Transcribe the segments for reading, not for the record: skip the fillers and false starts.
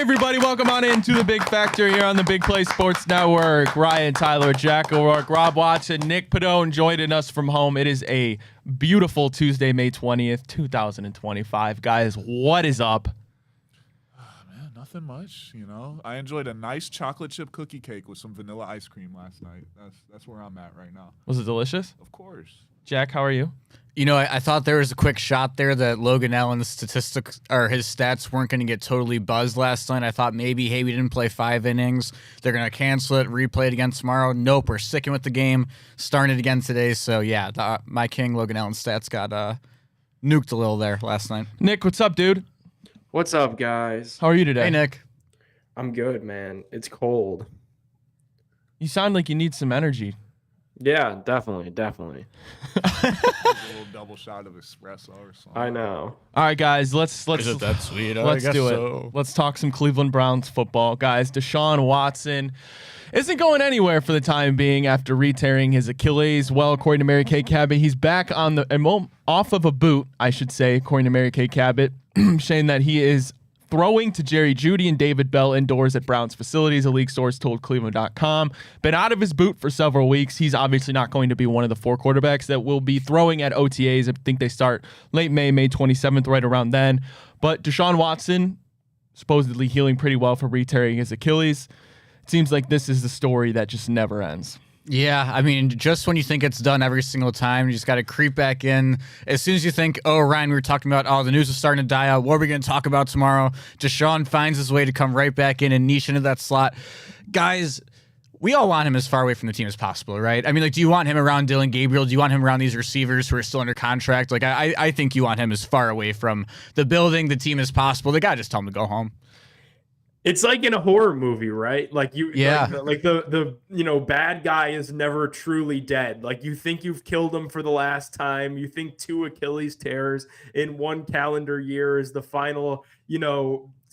everybody. Welcome on into the Big Factor here on the Big Play Sports Network. Ryan Tyler, Jack O'Rourke, Rob Watson, Nick Padone joining us from home. It is a beautiful Tuesday, May 20th, 2025. Guys, what is up? Man, nothing much, you know. I enjoyed a nice chocolate chip cookie cake with some vanilla ice cream last night. That's where I'm at right now. Was it delicious? Of course. Jack, how are you? You know, I thought there was a quick shot there that Logan Allen's statistics or his stats weren't going to get totally buzzed last night. I thought maybe, hey, we didn't play 5 innings. They're going to cancel it, replay it again tomorrow. Nope, we're sticking with the game, starting it again today. So, yeah, my king, Logan Allen's stats got nuked a little there last night. Nick, what's up, dude? What's up, guys? How are you today? Hey, Nick. I'm good, man. It's cold. You sound like you need some energy. Yeah, definitely. A little double shot of espresso or something. I know. All right, guys, let's Is it that sweet? let's do it. Let's talk some Cleveland Browns football, guys. Deshaun Watson isn't going anywhere for the time being after re-tearing his Achilles. Well, according to Mary Kay Cabot, he's back on off of a boot, I should say, according to Mary Kay Cabot, saying that he is throwing to Jerry Jeudy and David Bell indoors at Browns facilities, a league source told Cleveland.com. Been out of his boot for several weeks. He's obviously not going to be one of the 4 quarterbacks that will be throwing at OTAs. I think they start late May 27th, right around then. But Deshaun Watson supposedly healing pretty well from re-tearing his Achilles. It seems like this is the story that just never ends. Yeah, I mean, just when you think it's done every single time, you just got to creep back in. As soon as you think, oh, Ryan, we were talking about, the news is starting to die out. What are we going to talk about tomorrow? Deshaun finds his way to come right back in and niche into that slot. Guys, we all want him as far away from the team as possible, right? I mean, like, do you want him around Dylan Gabriel? Do you want him around these receivers who are still under contract? Like, I think you want him as far away from the building, the team as possible. They got to just tell him to go home. It's like in a horror movie, right? Like Yeah. like the bad guy is never truly dead. Like, you think you've killed him for the last time. You think 2 Achilles tears in 1 calendar year is the final,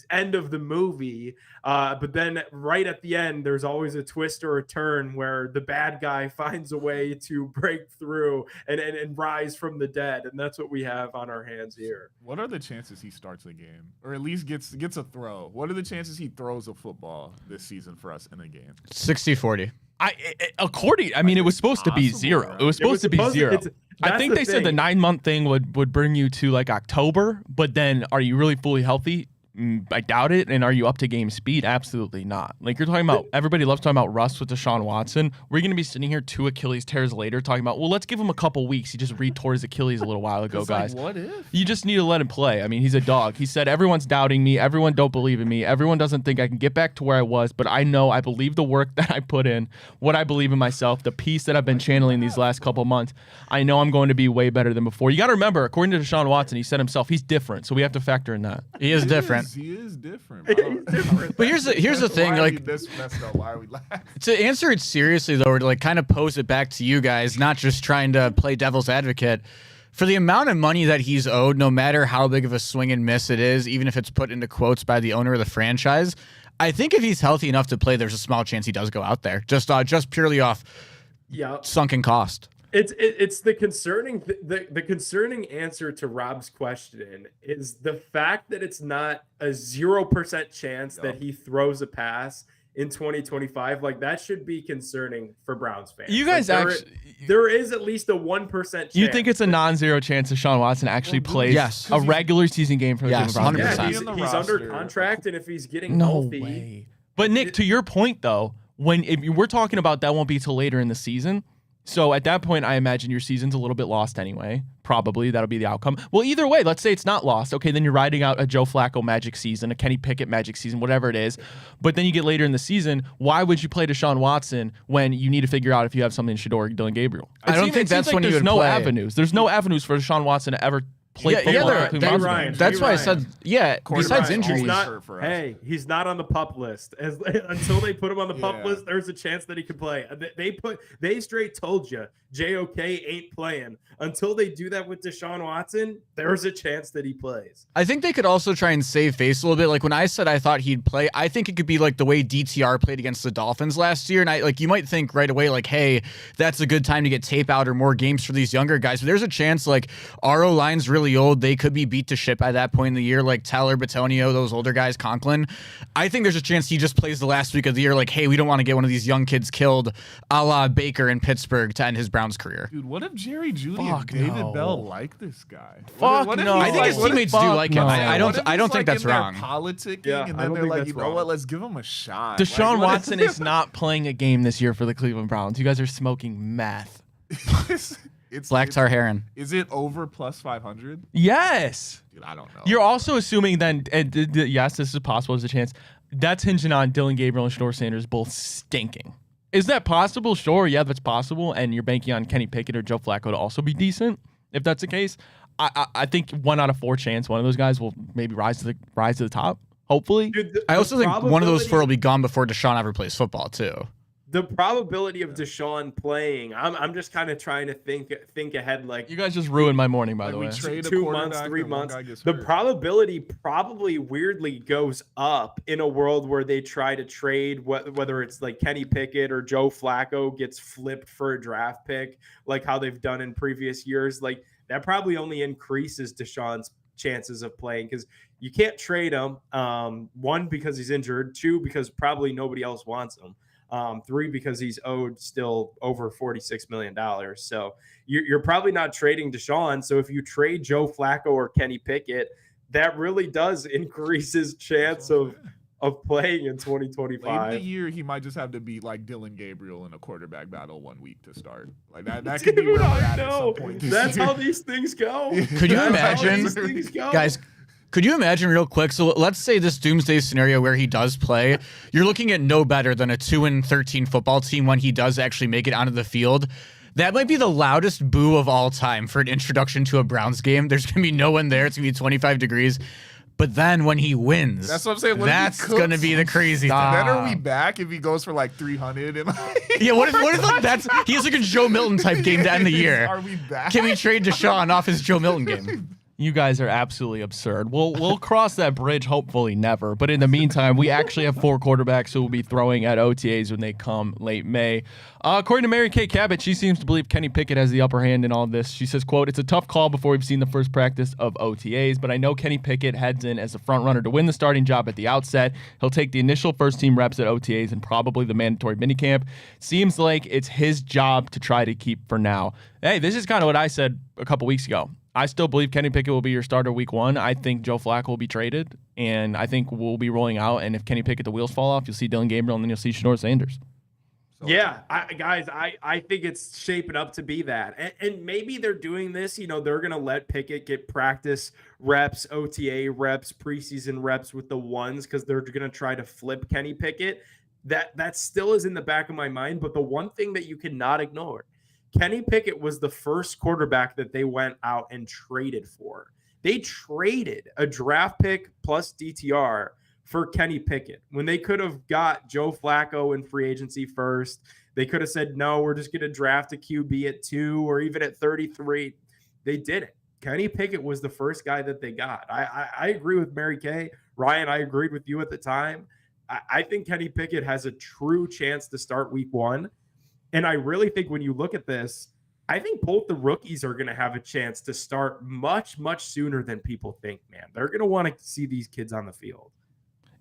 end of the movie. But then right at the end, there's always a twist or a turn where the bad guy finds a way to break through and rise from the dead. And that's what we have on our hands here. What are the chances he starts a game or at least gets a throw? What are the chances he throws a football this season for us in a game? 60-40. It was supposed to be 0. Right? It was supposed to be 0. I think they said the 9-month thing would bring you to like October, but then are you really fully healthy? I doubt it. And are you up to game speed? Absolutely not. Like, you're talking about, everybody loves talking about rust with Deshaun Watson. We're going to be sitting here 2 Achilles tears later talking about, well, let's give him a couple weeks. He just re-tore his Achilles a little while ago, guys. Like, what if? You just need to let him play. I mean, he's a dog. He said, everyone's doubting me. Everyone don't believe in me. Everyone doesn't think I can get back to where I was, but I know I believe the work that I put in, what I believe in myself, the peace that I've been channeling these last couple months. I know I'm going to be way better than before. You got to remember, according to Deshaun Watson, he said himself, he's different. So we have to factor in that. He is different. He is different. But here's the thing, like, this messed up. Why are we laughing? to answer it seriously, though, or to like kind of pose it back to you guys, not just trying to play devil's advocate, for the amount of money that he's owed, no matter how big of a swing and miss it is, even if it's put into quotes by the owner of the franchise, I think if he's healthy enough to play, there's a small chance he does go out there, just purely off sunken cost. It's the concerning the concerning answer to Rob's question is the fact that it's not a 0% chance that he throws a pass in 2025. Like, that should be concerning for Browns fans. You guys there is at least a 1% chance. You think it's a non-zero chance Deshaun Watson actually plays a regular season game for the Cleveland Browns? 100%. Yeah, he's under contract, and if he's getting no healthy, way. But Nick, to your point though, if we're talking about that won't be till later in the season. So at that point, I imagine your season's a little bit lost anyway. Probably that'll be the outcome. Well, either way, let's say it's not lost. Okay, then you're riding out a Joe Flacco magic season, a Kenny Pickett magic season, whatever it is. But then you get later in the season. Why would you play Deshaun Watson when you need to figure out if you have something in Shedeur or Dylan Gabriel? I don't think that's when you would no play. avenues. There's no avenues for Deshaun Watson to ever play football. That's why I said, besides injuries. He's not on the PUP list. Until they put him on the PUP list, there's a chance that he could play. They straight told you JOK ain't playing. Until they do that with Deshaun Watson, there's a chance that he plays. I think they could also try and save face a little bit. Like, when I said I thought he'd play, I think it could be like the way DTR played against the Dolphins last year. And you might think right away, like, hey, that's a good time to get tape out or more games for these younger guys. But there's a chance, like, our O-line's really really old. They could be beat to shit by that point in the year, like Teller, Batonio, those older guys, Conklin. I think there's a chance he just plays the last week of the year like, hey, we don't want to get one of these young kids killed, a la Baker in Pittsburgh, to end his Browns career. Dude, what if Jerry Jeudy Fuck and David no. Bell like this guy? Fuck what if no. he's I think his what if- teammates do fuck like no. him. I what if don't he's, think like, that's in there wrong. Politicking, Yeah, and I then don't they're think like, that's you know wrong. what? Let's give him a shot. Deshaun Like, what Watson is not playing a game this year for the Cleveland Browns. You guys are smoking meth. it's Black Tar Heron. Is it over plus 500? Yes. Dude, I don't know. You're also assuming then, yes, this is possible. There's a chance. That's hinging on Dylan Gabriel and Shedeur Sanders both stinking. Is that possible? Sure, yeah, that's possible. And you're banking on Kenny Pickett or Joe Flacco to also be decent. If that's the case, I think 1 out of 4 chance one of those guys will maybe rise to the top. Hopefully. Dude, I also think one of those 4 will probability- be gone before Deshaun ever plays football too. The probability of Deshaun playing, I'm just kind of trying to think ahead, like You guys just ruined my morning, by Like, the we way. trade a 2 quarterback months, and 3 one months. guy gets The hurt. probability probably weirdly goes up in a world where they try to trade, whether it's like Kenny Pickett or Joe Flacco gets flipped for a draft pick, like how they've done in previous years. Like that probably only increases Deshaun's chances of playing because you can't trade him. 1, because he's injured. 2, because probably nobody else wants him. 3, because he's owed still over $46 million. So you're probably not trading Deshaun. So if you trade Joe Flacco or Kenny Pickett, that really does increase his chance of playing in Late 2025. in the year, he might just have to beat like Dylan Gabriel in a quarterback battle 1 week to start. Like that could be where Dude, we're I at know. some point this That's year. how these things go. Could you That's how imagine, these things go. guys? Could you imagine real quick? So let's say this doomsday scenario where he does play. You're looking at no better than a 2-13 football team when he does actually make it onto the field. That might be the loudest boo of all time for an introduction to a Browns game. There's going to be no one there. It's going to be 25 degrees. But then when he wins, That's what I'm saying. What if he that's cooks? going to be the crazy thing. Then are we back if he goes for like 300 and like, Yeah, what if like that's he has like a Joe Milton type game to end the year? Are we back? Can we trade Deshaun off his Joe Milton game? You guys are absolutely absurd. We'll cross that bridge, hopefully never. But in the meantime, we actually have 4 quarterbacks who will be throwing at OTAs when they come late May. According to Mary Kay Cabot, she seems to believe Kenny Pickett has the upper hand in all this. She says, quote, "It's a tough call before we've seen the first practice of OTAs, but I know Kenny Pickett heads in as the front runner to win the starting job at the outset. He'll take the initial first team reps at OTAs and probably the mandatory minicamp. Seems like it's his job to try to keep for now." Hey, this is kind of what I said a couple weeks ago. I still believe Kenny Pickett will be your starter week 1. I think Joe Flacco will be traded, and I think we'll be rolling out. And if Kenny Pickett, the wheels fall off, you'll see Dylan Gabriel, and then you'll see Shedeur Sanders. Yeah, I think it's shaping up to be that. And maybe they're doing this, they're going to let Pickett get practice reps, OTA reps, preseason reps with the ones because they're going to try to flip Kenny Pickett. That still is in the back of my mind. But the one thing that you cannot ignore, Kenny Pickett was the first quarterback that they went out and traded for. They traded a draft pick plus DTR for Kenny Pickett when they could have got Joe Flacco in free agency first. They could have said, no, we're just going to draft a QB at 2 or even at 33. They didn't. Kenny Pickett was the first guy that they got. I agree with Mary Kay. Ryan, I agreed with you at the time. I think Kenny Pickett has a true chance to start week 1. And I really think when you look at this, I think both the rookies are going to have a chance to start much, much sooner than people think, man. They're going to want to see these kids on the field.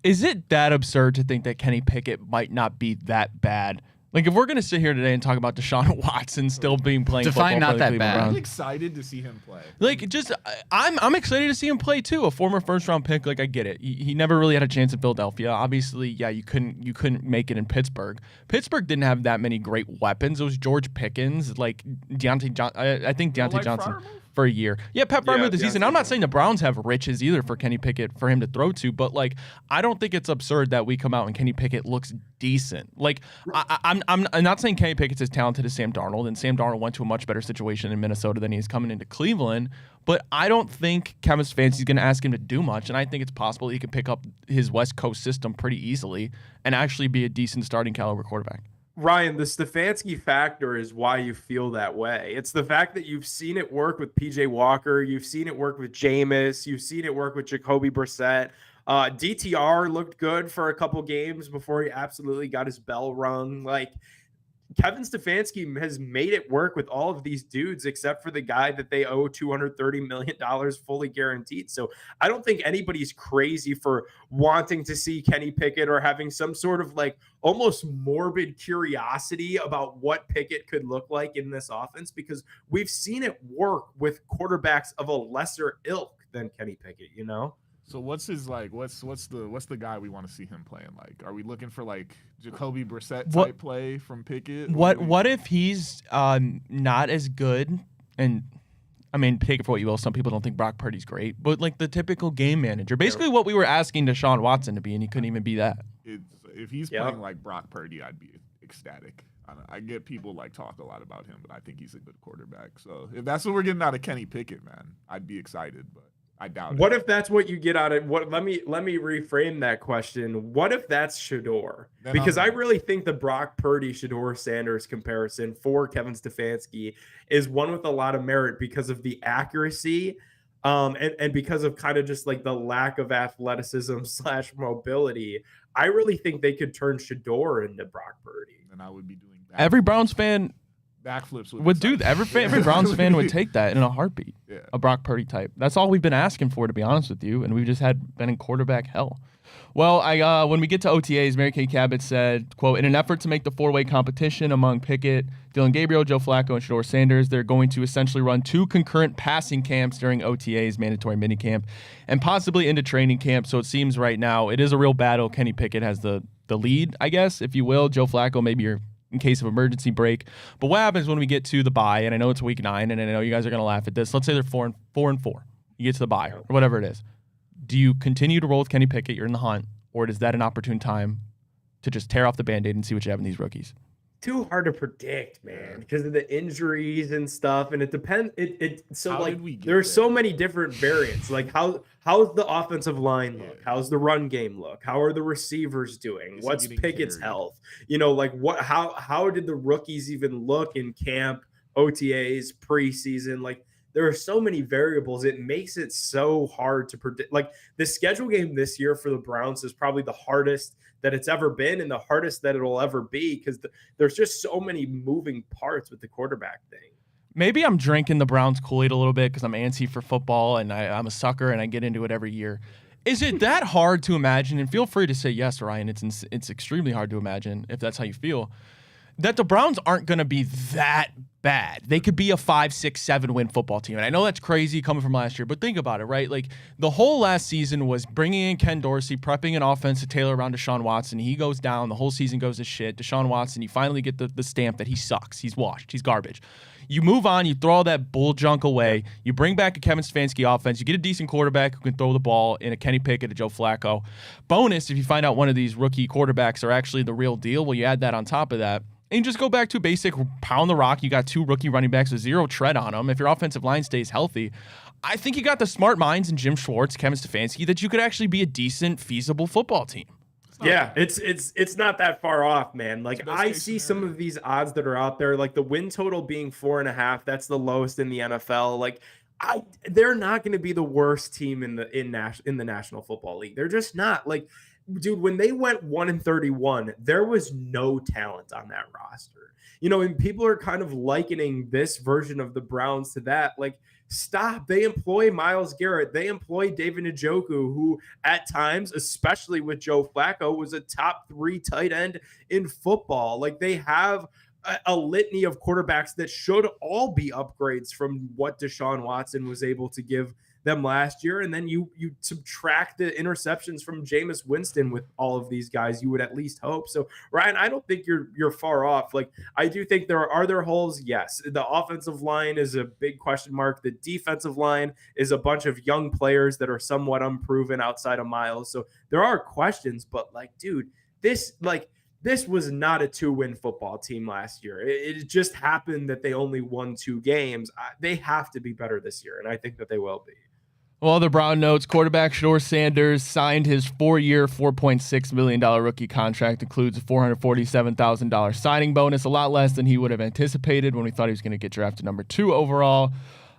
Is it that absurd to think that Kenny Pickett might not be that bad? Like, if we're going to sit here today and talk about Deshaun Watson still playing Define football not for the that Cleveland bad. Browns. I'm excited to see him play. Like, just I'm excited to see him play too. A former first-round pick, like I get it. He never really had a chance in Philadelphia. Obviously, yeah, you couldn't make it in Pittsburgh. Pittsburgh didn't have that many great weapons. It was George Pickens, like I think Deontay like Johnson Freiermuth? For a year. Yeah, Pep Yeah, Freiermuth this season. Deontay I'm not Johnson. saying the Browns have riches either for Kenny Pickett for him to throw to, but like I don't think it's absurd that we come out and Kenny Pickett looks decent. Like I'm not saying Kenny Pickett's as talented as Sam Darnold, and Sam Darnold went to a much better situation in Minnesota than he's coming into Cleveland. But I don't think Kevin Stefanski's going to ask him to do much, and I think it's possible he could pick up his West Coast system pretty easily and actually be a decent starting caliber quarterback. Ryan, the Stefanski factor is why you feel that way. It's the fact that you've seen it work with PJ Walker. You've seen it work with Jameis. You've seen it work with Jacoby Brissett. DTR looked good for a couple games before he absolutely got his bell rung. Like, Kevin Stefanski has made it work with all of these dudes except for the guy that they owe $230 million fully guaranteed. So I don't think anybody's crazy for wanting to see Kenny Pickett or having some sort of like almost morbid curiosity about what Pickett could look like in this offense, because we've seen it work with quarterbacks of a lesser ilk than Kenny Pickett, you know? So what's his like? What's the guy we want to see him playing like? Are we looking for like Jacoby Brissett type play from Pickett? What if he's not as good? And I mean, take it for what you will. Some people don't think Brock Purdy's great, but like the typical game manager, basically what we were asking Deshaun Watson to be, and he couldn't even be that. If he's playing like Brock Purdy, I'd be ecstatic. I get people like talk a lot about him, but I think he's a good quarterback. So if that's what we're getting out of Kenny Pickett, man, I'd be excited, but I doubt it. What if that's what you get out of what? Let me reframe that question. What if that's Shedeur? Because I really think the Brock Purdy Shedeur Sanders comparison for Kevin Stefanski is one with a lot of merit because of the accuracy, and because of kind of just like the lack of athleticism / mobility. I really think they could turn Shedeur into Brock Purdy. And I would be doing every Browns fan backflips would do that. Every Browns fan would take that in a heartbeat. Yeah. A Brock Purdy type. That's all we've been asking for, to be honest with you, and we've just been in quarterback hell. Well, when we get to OTAs, Mary Kay Cabot said, quote, in an effort to make the four-way competition among Pickett, Dylan Gabriel, Joe Flacco, and Shedeur Sanders, they're going to essentially run 2 concurrent passing camps during OTAs, mandatory minicamp, and possibly into training camp. So it seems right now it is a real battle. Kenny Pickett has the lead, I guess, if you will. Joe Flacco, maybe you're in case of emergency break. But what happens when we get to the bye? And I know it's week 9, and I know you guys are going to laugh at this. Let's say they're 4-4. You get to the bye, or whatever it is. Do you continue to roll with Kenny Pickett? You're in the hunt, or is that an opportune time to just tear off the Band-Aid and see what you have in these rookies? Too hard to predict, man, because of the injuries and stuff, and it depends. So How like did we get there's there? so many different variants. Like how's the offensive line look? Yeah. How's the run game look? How are the receivers doing? Is he What's getting Pickett's carried? health? You know, like how did the rookies even look in camp, OTAs, preseason? Like there are so many variables. It makes it so hard to predict. Like the schedule game this year for the Browns is probably the hardest that it's ever been and the hardest that it'll ever be, because there's just so many moving parts with the quarterback thing. Maybe I'm drinking the Browns Kool-Aid a little bit because I'm antsy for football and I'm a sucker and I get into it every year. Is it that hard to imagine? And feel free to say yes, Ryan. It's extremely hard to imagine, if that's how you feel, that the Browns aren't going to be that bad. They could be a 5, 6, 7 win football team. And I know that's crazy coming from last year, but think about it, right? Like the whole last season was bringing in Ken Dorsey, prepping an offense to tailor around Deshaun Watson. He goes down. The whole season goes to shit. Deshaun Watson, you finally get the stamp that he sucks. He's washed. He's garbage. You move on. You throw all that bull junk away. You bring back a Kevin Stefanski offense. You get a decent quarterback who can throw the ball in a Kenny Pickett, a Joe Flacco. Bonus, if you find out one of these rookie quarterbacks are actually the real deal, well, you add that on top of that. And you just go back to basic pound the rock. You got 2 rookie running backs with 0 tread on them. If your offensive line stays healthy, I think you got the smart minds in Jim Schwartz, Kevin Stefanski, that you could actually be a decent, feasible football team. Yeah, it's not that far off, man. Like I see some of these odds that are out there, like the win total being 4.5. That's the lowest in the NFL. Like they're not going to be the worst team in the National Football League. They're just not. Like, dude, when they went 1-31, there was no talent on that roster. You know, and people are kind of likening this version of the Browns to that. Like, stop. They employ Myles Garrett. They employ David Njoku, who at times, especially with Joe Flacco, was a top 3 tight end in football. Like, they have a litany of quarterbacks that should all be upgrades from what Deshaun Watson was able to give them last year. And then you subtract the interceptions from Jameis Winston with all of these guys, you would at least hope. So Ryan, I don't think you're far off. Like, I do think are there holes? Yes. The offensive line is a big question mark. The defensive line is a bunch of young players that are somewhat unproven outside of Myles. So there are questions, but like, dude, this was not a 2-win football team last year. It just happened that they only won 2 games. They have to be better this year, and I think that they will be. Well, other Brown notes, quarterback Shedeur Sanders signed his 4-year, $4.6 million rookie contract, includes a $447,000 signing bonus, a lot less than he would have anticipated when we thought he was going to get drafted number 2 overall.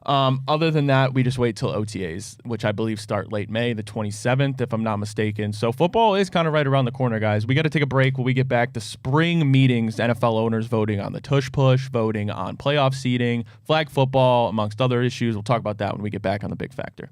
Other than that, we just wait till OTAs, which I believe start late May, the 27th, if I'm not mistaken. So football is kind of right around the corner, guys. We got to take a break. When we get back to spring meetings, NFL owners voting on the tush push, voting on playoff seeding, flag football, amongst other issues. We'll talk about that when we get back on the Big Factor.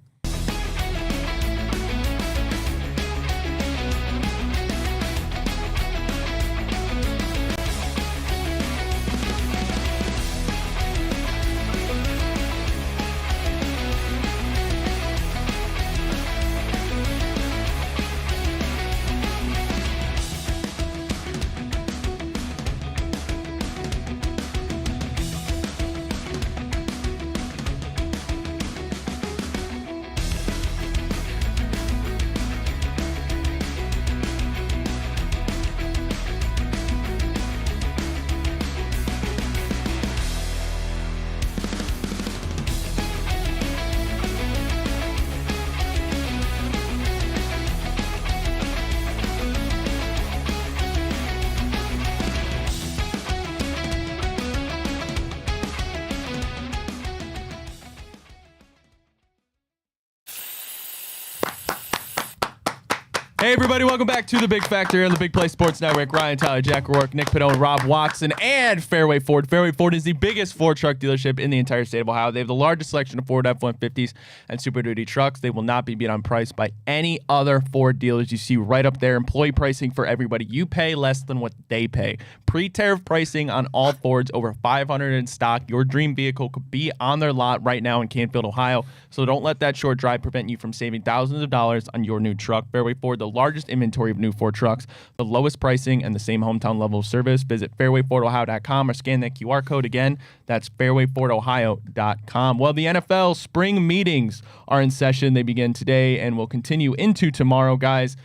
Hey, everybody, welcome back to the Big Factor on the Big Play Sports Network. Ryan, Tyler, Jack O'Rourke, Nick Padone, Rob Watson, and Fairway Ford. Fairway Ford is the biggest Ford truck dealership in the entire state of Ohio. They have the largest selection of Ford F-150s and Super Duty trucks. They will not be beat on price by any other Ford dealers. You see right up there, employee pricing for everybody. You pay less than what they pay. Pre-tariff pricing on all Fords, over 500 in stock. Your dream vehicle could be on their lot right now in Canfield, Ohio. So don't let that short drive prevent you from saving thousands of dollars on your new truck. Fairway Ford, the largest inventory of new Ford trucks, the lowest pricing, and the same hometown level of service. Visit fairwayfordohio.com or scan that QR code again. That's fairwayfordohio.com. Well, the NFL spring meetings are in session. They begin today and will continue into tomorrow, guys.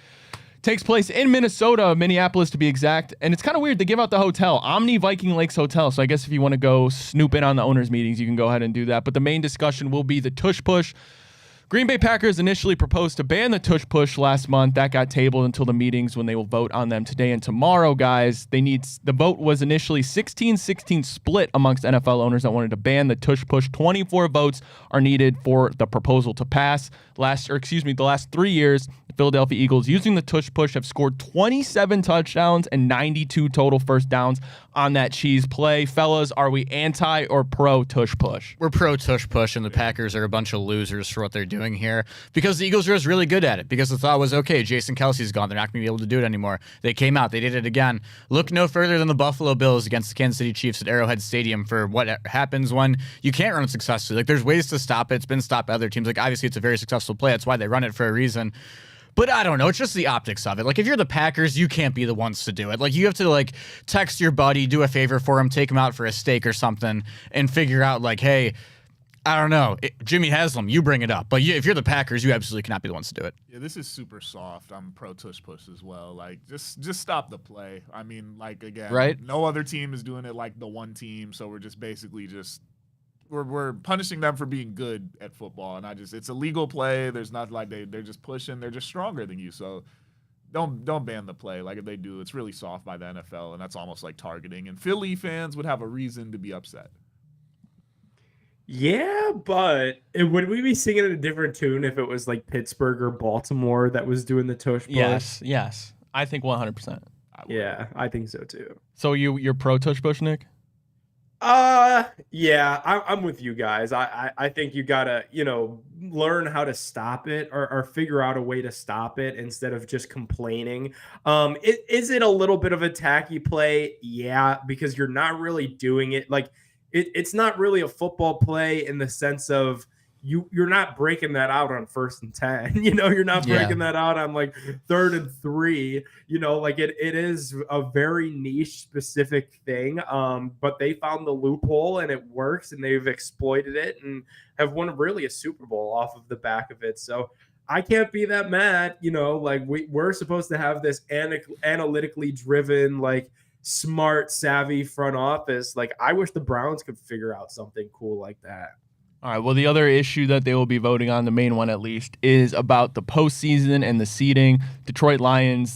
Takes place in Minnesota, Minneapolis to be exact. And it's kind of weird. They give out the hotel, Omni Viking Lakes Hotel. So I guess if you want to go snoop in on the owners' meetings, you can go ahead and do that. But the main discussion will be the tush push. Green Bay Packers initially proposed to ban the tush push last month. That got tabled until the meetings when they will vote on them today and tomorrow, guys. The vote was initially 16-16 split amongst NFL owners that wanted to ban the tush push. 24 votes are needed for the proposal to pass. The last 3 years, the Philadelphia Eagles, using the tush push, have scored 27 touchdowns and 92 total first downs on that cheese play. Fellas, are we anti or pro tush push? We're pro tush push, and the Packers are a bunch of losers for what they're doing here because the Eagles are just really good at it. Because the thought was, okay, Jason Kelsey's gone. They're not going to be able to do it anymore. They came out. They did it again. Look no further than the Buffalo Bills against the Kansas City Chiefs at Arrowhead Stadium for what happens when you can't run it successfully. Like, there's ways to stop it. It's been stopped by other teams. Like, obviously, it's a very successful play. That's why they run it for a reason. But I don't know. It's just the optics of it. Like, if you're the Packers, you can't be the ones to do it. Like, you have to, like, text your buddy, do a favor for him, take him out for a steak or something, and figure out, like, hey, I don't know, Jimmy Haslam, you bring it up. But if you're the Packers, you absolutely cannot be the ones to do it. Yeah, this is super soft. I'm pro tush push as well. Like, just stop the play. I mean, like, again, right? No other team is doing it like the one team, so we're just basically we're punishing them for being good at football, and it's a legal play. There's not like they're just pushing. They're just stronger than you. So don't ban the play. Like, if they do, it's really soft by the NFL, and that's almost like targeting. And Philly fans would have a reason to be upset. Yeah, but would we be singing a different tune if it was like Pittsburgh or Baltimore that was doing the tush push? Yes. I think 100%. Yeah, I think so too. So you're pro tush push, Nick? Yeah, I'm with you guys. I think you gotta, learn how to stop it or figure out a way to stop it instead of just complaining. Is it a little bit of a tacky play? Yeah, because you're not really doing it. Like, it's not really a football play in the sense of you're not breaking that out on 1st and 10. You're not breaking that out on like 3rd and 3. Like it is a very niche specific thing. But they found the loophole and it works, and they've exploited it and have won really a Super Bowl off of the back of it. So I can't be that mad. Like we're supposed to have this analytically driven, like, smart, savvy front office. Like, I wish the Browns could figure out something cool like that. All right, well, the other issue that they will be voting on, the main one at least, is about the postseason and the seeding. Detroit Lions,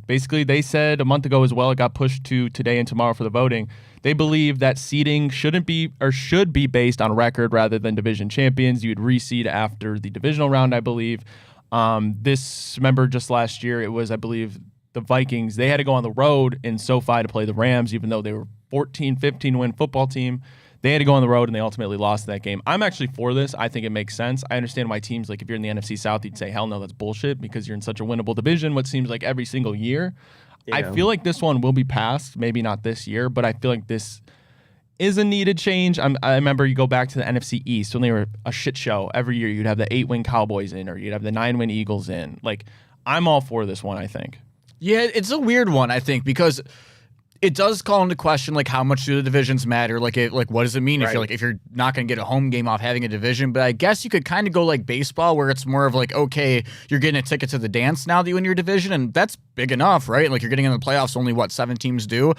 basically, they said a month ago as well, it got pushed to today and tomorrow for the voting. They believe that seeding should be based on record rather than division champions. You'd reseed after the divisional round, I believe. Remember just last year, it was, I believe, the Vikings. They had to go on the road in SoFi to play the Rams, even though they were 14-15 win football team. They had to go on the road, and they ultimately lost that game. I'm actually for this. I think it makes sense. I understand why teams, like if you're in the NFC South, you'd say, hell no, that's bullshit because you're in such a winnable division, what seems like every single year. Yeah. I feel like this one will be passed, maybe not this year, but I feel like this is a needed change. I remember you go back to the NFC East when they were a shit show. Every year you'd have the 8-win Cowboys in, or you'd have the 9-win Eagles in. Like, I'm all for this one, I think. Yeah, it's a weird one, I think, because it does call into question like how much do the divisions matter? Like what does it mean if you're not going to get a home game off having a division? But I guess you could kind of go like baseball, where it's more of like, okay, you're getting a ticket to the dance now that you win your division, and that's big enough, right? Like you're getting in the playoffs, only 7 teams do.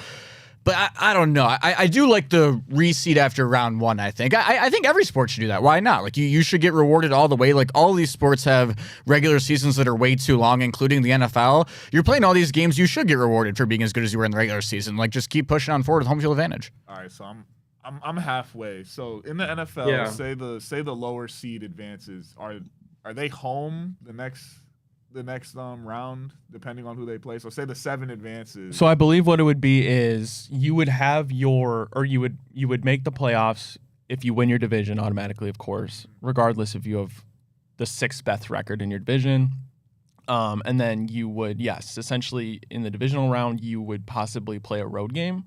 But I don't know. I do like the reseed after round one, I think. I think every sport should do that. Why not? Like, you should get rewarded all the way. Like, all of these sports have regular seasons that are way too long, including the NFL. You're playing all these games, you should get rewarded for being as good as you were in the regular season. Like, just keep pushing on forward with home field advantage. All right, so I'm halfway. So in the NFL, say the lower seed advances, are they home the next round, depending on who they play? So say the 7 advances. So I believe what it would be is you would have you would make the playoffs if you win your division automatically, of course, regardless if you have the 6th best record in your division. And then you would, essentially in the divisional round, you would possibly play a road game,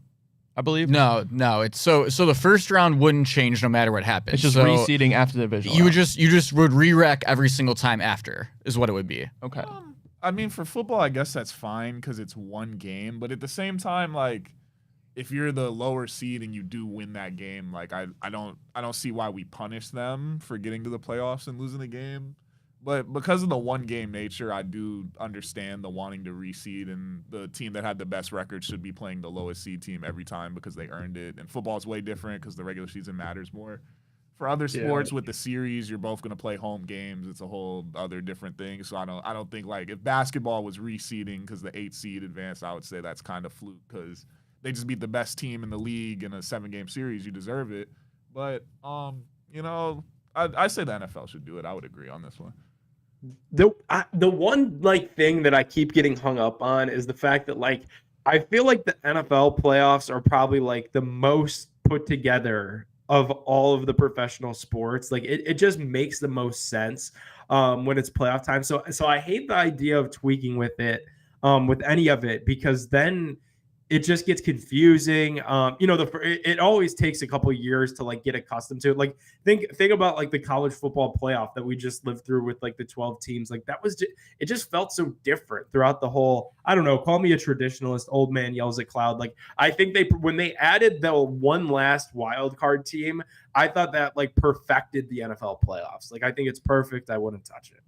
I believe. No. It's so the first round wouldn't change no matter what happens. It's just reseeding after the divisional round. You just would re-rack every single time after is what it would be. Okay. I mean, for football, I guess that's fine because it's one game. But at the same time, like, if you're the lower seed and you do win that game, like I don't see why we punish them for getting to the playoffs and losing the game. But because of the one-game nature, I do understand the wanting to reseed, and the team that had the best record should be playing the lowest seed team every time because they earned it. And football is way different because the regular season matters more. For other sports with the series, you're both going to play home games. It's a whole other different thing. So I don't think, like, if basketball was reseeding because the 8 seed advanced, I would say that's kind of fluke because they just beat the best team in the league in a 7-game series. You deserve it. But I say the NFL should do it. I would agree on this one. The one like thing that I keep getting hung up on is the fact that, like, I feel like the NFL playoffs are probably like the most put together of all of the professional sports. Like it just makes the most sense when it's playoff time. So I hate the idea of tweaking with it, with any of it, because then it just gets confusing. It always takes a couple of years to like get accustomed to it. Like think about like the college football playoff that we just lived through with like the 12 teams. Like that was it just felt so different throughout the whole. I don't know. Call me a traditionalist. Old man yells at cloud. Like I think when they added the one last wild card team, I thought that like perfected the NFL playoffs. Like I think it's perfect. I wouldn't touch it.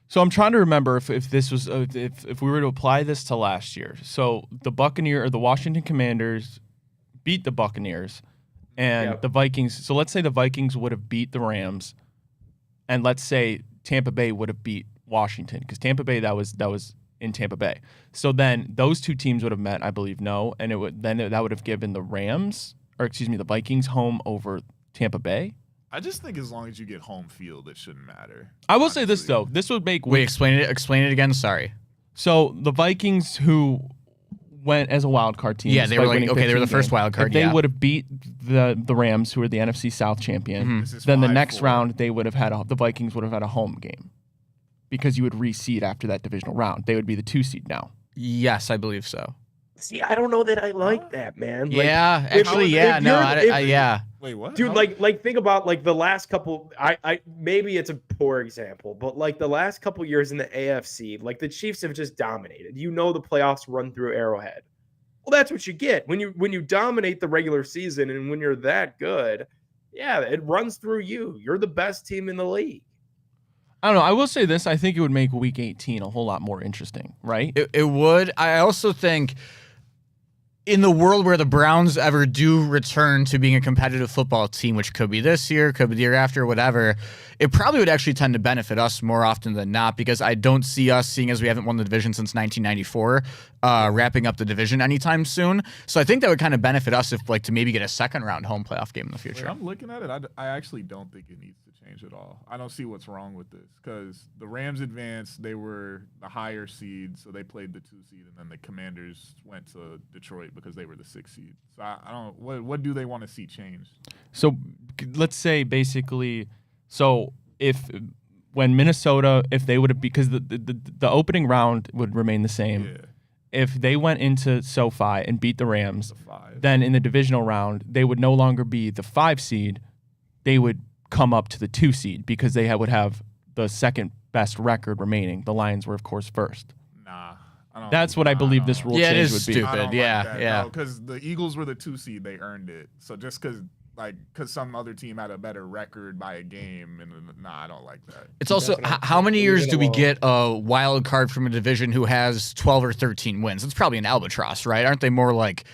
So I'm trying to remember if this was if we were to apply this to last year. So the Washington Commanders beat the Buccaneers and the Vikings. So let's say the Vikings would have beat the Rams, and let's say Tampa Bay would have beat Washington, because Tampa Bay that was in Tampa Bay. So then those two teams would have met, I believe, and that would have given the Vikings home over Tampa Bay. I just think as long as you get home field, it shouldn't matter. I will say this, though. This would make... Wait, explain it again. Sorry. So the Vikings, who went as a wild card team... Yeah, they were they were the first wild card, if they would have beat the Rams, who are the NFC South champion, then the next round, they would have had the Vikings would have had a home game, because you would reseed after that divisional round. They would be the 2 seed now. Yes, I believe so. See, I don't know that I like that, man. Yeah, like, actually, yeah. Wait, what? Dude, like think about like the last couple. I maybe it's a poor example, but like the last couple years in the AFC, like the Chiefs have just dominated. The playoffs run through Arrowhead. Well, that's what you get when you dominate the regular season, and when you're that good. Yeah, it runs through you. You're the best team in the league. I don't know. I will say this. I think it would make Week 18 a whole lot more interesting, right? It would. I also think in the world where the Browns ever do return to being a competitive football team, which could be this year, could be the year after, whatever, it probably would actually tend to benefit us more often than not, because I don't see us, seeing as we haven't won the division since 1994, wrapping up the division anytime soon. So I think that would kind of benefit us if, like, to maybe get a second round home playoff game in the future. When I'm looking at it, I actually don't think it needs to change at all. I don't see what's wrong with this, because the Rams advanced, they were the higher seed, so they played the 2 seed, and then the Commanders went to Detroit because they were the 6 seed. So I don't. What do they want to see change? So let's say basically, so when Minnesota, if they would have, because the opening round would remain the same. Yeah. If they went into SoFi and beat the Rams, then in the divisional round, they would no longer be the 5 seed. They would come up to the 2 seed because they would have the second best record remaining. The Lions were, of course, first. Nah. That's what I believe this rule change would be. Stupid. Yeah. Because the Eagles were the 2 seed, they earned it. So just because some other team had a better record by a game, and I don't like that. It's also, how many years do we get a wild card from a division who has 12 or 13 wins? It's probably an albatross, right? Aren't they more like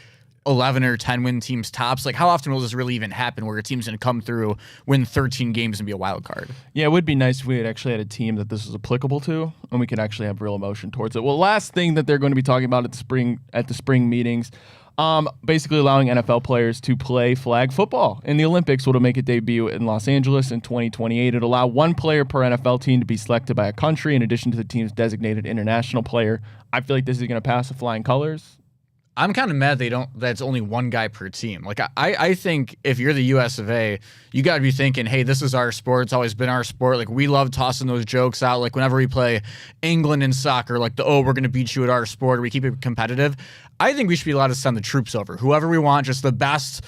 11 or 10 win teams tops? Like, how often will this really even happen where a team's going to come through, win 13 games, and be a wild card? Yeah, it would be nice if we had actually had a team that this was applicable to, and we could actually have real emotion towards it. Well, last thing that they're going to be talking about at the spring meetings, basically allowing NFL players to play flag football in the Olympics, which will make a debut in Los Angeles in 2028. It'll allow 1 player per NFL team to be selected by a country in addition to the team's designated international player. I feel like this is going to pass the flying colors. I'm kind of mad that's only 1 guy per team. Like, I think if you're the US of A, you got to be thinking, hey, this is our sport. It's always been our sport. Like, we love tossing those jokes out. Like, whenever we play England in soccer, like we're going to beat you at our sport. We keep it competitive. I think we should be allowed to send the troops over. Whoever we want, just the best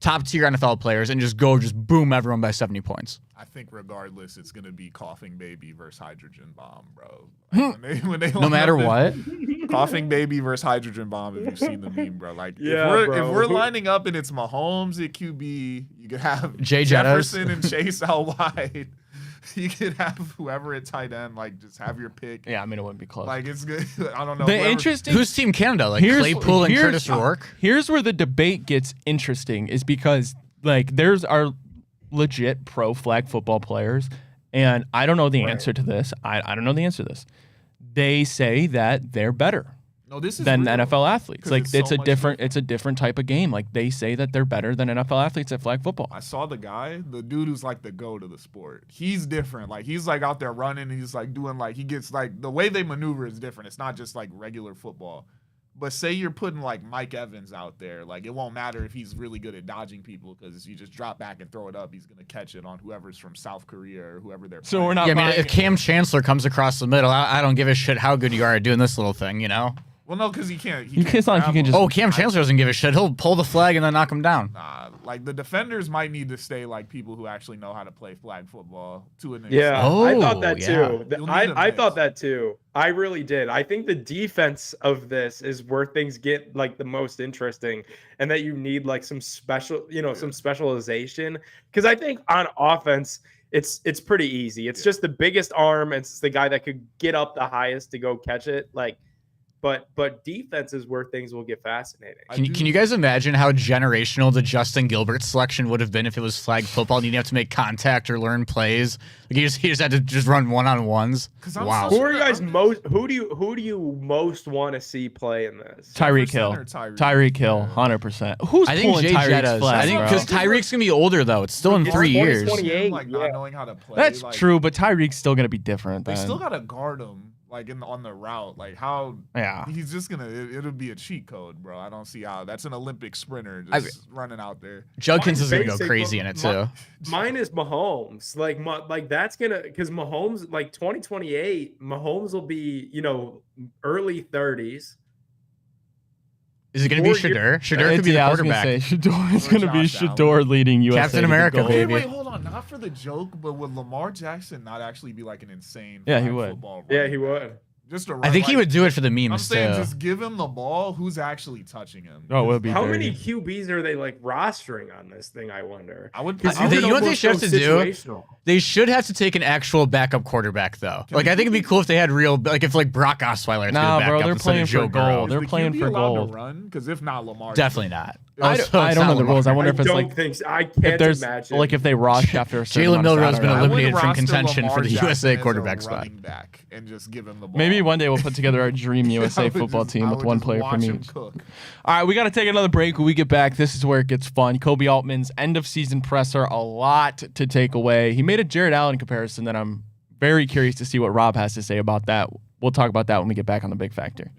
top-tier NFL players, and just boom everyone by 70 points. I think regardless, it's going to be coughing baby versus hydrogen bomb, bro. Like when they no matter what. Coughing baby versus hydrogen bomb, if you've seen the meme, bro. Like, yeah, if we're lining up and it's Mahomes at QB, you could have Jay Jefferson and Chase out wide. You could have whoever at tight end, like, just have your pick. Yeah, I mean, it wouldn't be close. Like, it's good. I don't know. Who's Team Canada? Like Claypool and Curtis Rourke? Here's where the debate gets interesting, is because, like, there's our legit pro flag football players, and I don't know the answer to this. I don't know the answer to this. They say that they're better than NFL athletes. Like, it's a different type of game. Like, they say that they're better than NFL athletes at flag football. I saw the dude who's like the go to the sport. He's different. Like, he's like out there running, and he's like doing, like, he gets, like, the way they maneuver is different. It's not just like regular football. But say you're putting, like, Mike Evans out there, like, it won't matter if he's really good at dodging people, because you just drop back and throw it up, he's going to catch it on whoever's from South Korea or whoever they're So playing. we're not. Yeah, I mean, if Cam Chancellor comes across the middle, I don't give a shit how good you are at doing this little thing, you know? Well, no, because he can't. It's not like you can just. Oh, Cam Chancellor doesn't give a shit. He'll pull the flag and then knock him down. Nah, like, the defenders might need to stay like people who actually know how to play flag football to an extent. Yeah, I thought that too. You'll need I thought that too. I really did. I think the defense of this is where things get, like, the most interesting, and that you need, like, some special, some specialization. Because I think on offense, it's pretty easy. It's just the biggest arm. It's the guy that could get up the highest to go catch it. Like, but defense is where things will get fascinating. Can you guys imagine how generational the Justin Gilbert selection would have been if it was flag football and you didn't have to make contact or learn plays? Like, he just had to just run one-on-ones. Wow. Who are you guys most? Who do you most want to see play in this? Tyreek Hill. Tyreek Hill, 100%. Who's pulling Tyreek's flag? I think because Tyreek's gonna be older though. It's still in 3 years. Like, not knowing how to play. That's true, but Tyreek's still gonna be different. They still gotta guard him. Like, on the route, like, how he's just gonna it'll be a cheat code, bro. I don't see how. That's an Olympic sprinter just running out there. Judkins is gonna go crazy in it too. Mine is Mahomes. Like that's gonna, because Mahomes, like, 2028, Mahomes will be, early 30s. Is it going to be Shedeur? Shedeur could be the quarterback. Shedeur is going to be Shedeur leading USA. Captain America, baby. Wait, hold on. Not for the joke, but would Lamar Jackson not actually be like an insane he would. football Yeah, he would. Just to run, I think he would do it for the memes I'm saying too. just give him the ball. Who's actually touching him? Oh, it would be How dirty. many QBs are they like rostering on this thing? I wonder. I would. You know what they should have to do? They should have to take an actual backup quarterback, though. Like, I think it'd be cool if they had real, like, if like Brock Osweiler. Nah, bro, they're instead playing of for Joe Burrow. gold. They're playing for gold. Run, because if not, Lamar. Definitely not. I don't know the rules. I wonder if it's like I can't imagine. like if they rush after a certain Jalen Milroe's been I would eliminated from roster contention Lamar for the Jackson USA as a quarterback spot. running back and just give him the ball. Maybe one day we'll put together our dream USA would football just- team I with would one just player watch from him each. cook. All right, we got to take another break. When we get back, this is where it gets fun. Koby Altman's end of season presser, a lot to take away. He made a Jared Allen comparison that I'm very curious to see what Rob has to say about that. We'll talk about that when we get back on the Big Factor.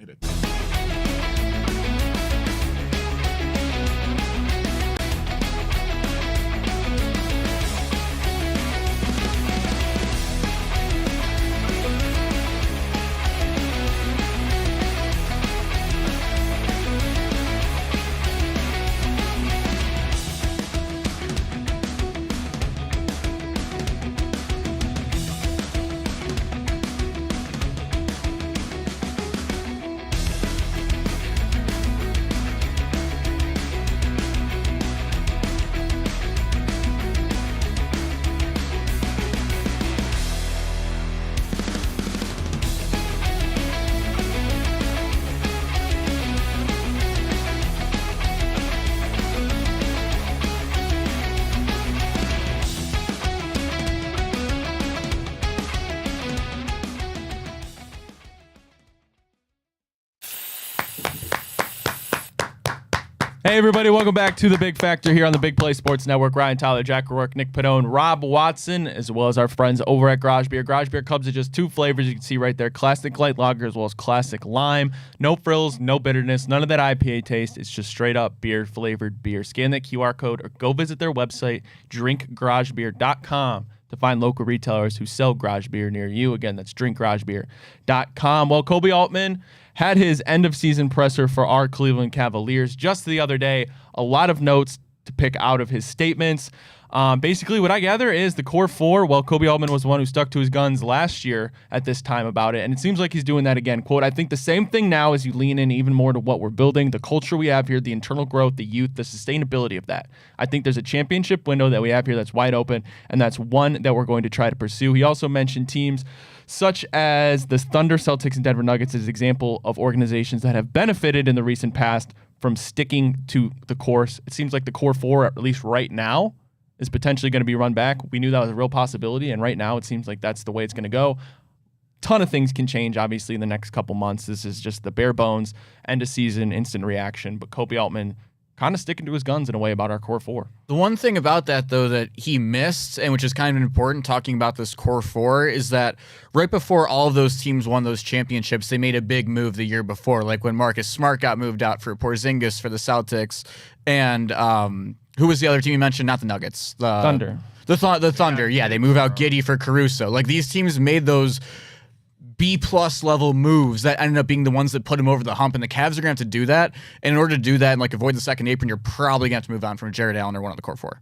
Hey, everybody. Welcome back to the Big Factor here on the Big Play Sports Network. Ryan Tyler, Jack Rourke, Nick Padone, Rob Watson, as well as our friends over at Garage Beer. Garage Beer comes in just two flavors you can see right there, Classic Light Lager as well as Classic Lime. No frills, no bitterness, none of that IPA taste. It's just straight up beer-flavored beer. Scan that QR code or go visit their website, drinkgaragebeer.com, to find local retailers who sell garage beer near you. Again, that's drinkgaragebeer.com. Well, Koby Altman had his end-of-season presser for our Cleveland Cavaliers just the other day. A lot of notes to pick out of his statements. Basically, what I gather is the core four, well, Koby Altman was the one who stuck to his guns last year at this time about it, and it seems like he's doing that again. Quote, I think the same thing now as you lean in even more to what we're building, the culture we have here, the internal growth, the youth, the sustainability of that. I think there's a championship window that we have here that's wide open, and that's one that we're going to try to pursue. He also mentioned teams such as the Thunder, Celtics, and Denver Nuggets as an example of organizations that have benefited in the recent past from sticking to the course. It seems like the core four, at least right now, is potentially going to be run back. We knew that was a real possibility, and right now it seems like that's the way it's going to go. Ton of things can change, obviously, in the next couple months. This is just the bare bones, end of season, instant reaction, but Koby Altman kind of sticking to his guns in a way about our core four. The one thing about that, though, that he missed, and which is kind of important talking about this core four, is that right before all of those teams won those championships, they made a big move the year before, like when Marcus Smart got moved out for Porzingis for the Celtics, and who was the other team you mentioned? Not the Nuggets. Thunder. The Thunder, yeah. They move out Giddey for Caruso. Like, these teams made those B-plus level moves that ended up being the ones that put him over the hump, and the Cavs are going to have to do that. And in order to do that and like avoid the second apron, you're probably going to have to move on from Jared Allen or one of the core four.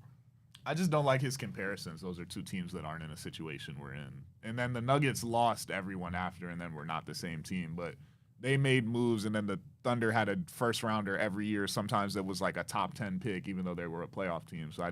I just don't like his comparisons. Those are two teams that aren't in a situation we're in. And then the Nuggets lost everyone after, and then we're not the same team. But they made moves, and then the Thunder had a first rounder every year. Sometimes that was like a top 10 pick, even though they were a playoff team. So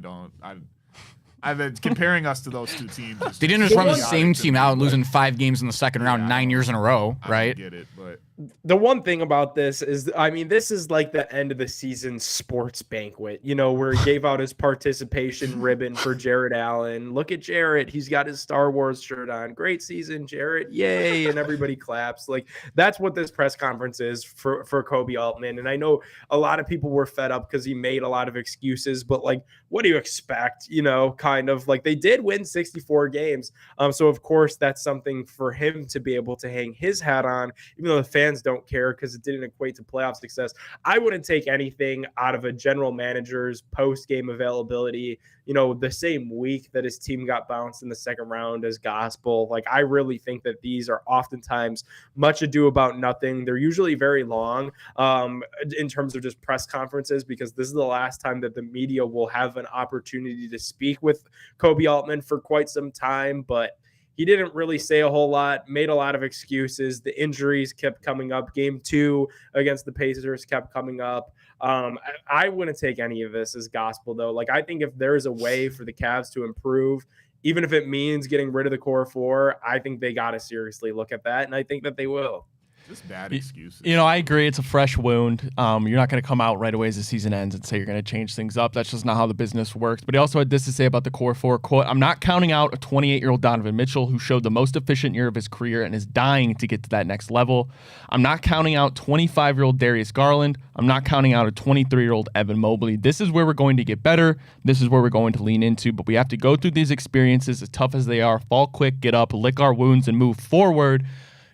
comparing us to those two teams. They didn't just run the same team out, losing 5 games in the second round 9 years in a row, right? I get it, but the one thing about this is, I mean, this is like the end of the season sports banquet, you know, where he gave out his participation ribbon for Jared Allen. Look at Jarrett. He's got his Star Wars shirt on. Great season, Jarrett. Yay. And everybody claps. Like, that's what this press conference is for Koby Altman. And I know a lot of people were fed up because he made a lot of excuses, but like, what do you expect? You know, kind of like they did win 64 games. So of course that's something for him to be able to hang his hat on, even though the fans don't care because it didn't equate to playoff success. I wouldn't take anything out of a general manager's post-game availability, you know, the same week that his team got bounced in the second round as gospel. Like, I really think that these are oftentimes much ado about nothing. They're usually very long in terms of just press conferences, because this is the last time that the media will have an opportunity to speak with Koby Altman for quite some time. But he didn't really say a whole lot, made a lot of excuses. The injuries kept coming up. Game 2 against the Pacers kept coming up. I wouldn't take any of this as gospel, though. Like, I think if there's a way for the Cavs to improve, even if it means getting rid of the core 4, I think they got to seriously look at that, and I think that they will. Just bad excuses. I agree. It's a fresh wound. You're not going to come out right away as the season ends and say you're going to change things up. That's just not how the business works. But he also had this to say about the core 4, quote, "I'm not counting out a 28-year-old Donovan Mitchell who showed the most efficient year of his career and is dying to get to that next level. I'm not counting out 25-year-old Darius Garland. I'm not counting out a 23-year-old Evan Mobley. This is where we're going to get better. This is where we're going to lean into. But we have to go through these experiences, as tough as they are, fall quick, get up, lick our wounds, and move forward."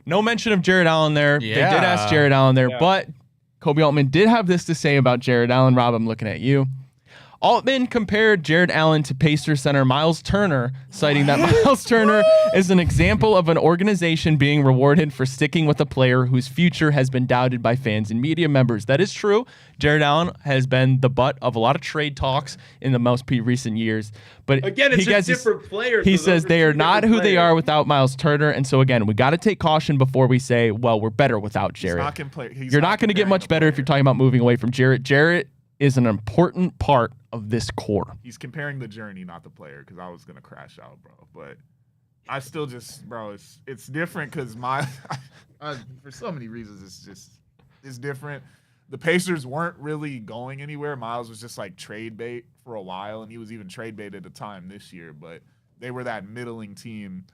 No mention of Jared Allen there. Yeah. They did ask Jared Allen there, but Koby Altman did have this to say about Jared Allen. Rob, I'm looking at you. Altman compared Jared Allen to Pacers center Miles Turner, citing that Miles Turner is an example of an organization being rewarded for sticking with a player whose future has been doubted by fans and media members. That is true. Jared Allen has been the butt of a lot of trade talks in the most recent years. But again, it's just different players. He says they are not who they are without Miles Turner. And so, again, we got to take caution before we say, well, we're better without Jared. You're not going to get much better if you're talking about moving away from Jarrett. Jarrett is an important part of this core. He's comparing the journey, not the player, because I was going to crash out, bro. But I still just, bro, it's different because for so many reasons, it's different. The Pacers weren't really going anywhere. Miles was just like trade bait for a while, and he was even trade bait at the time this year, but they were that middling team.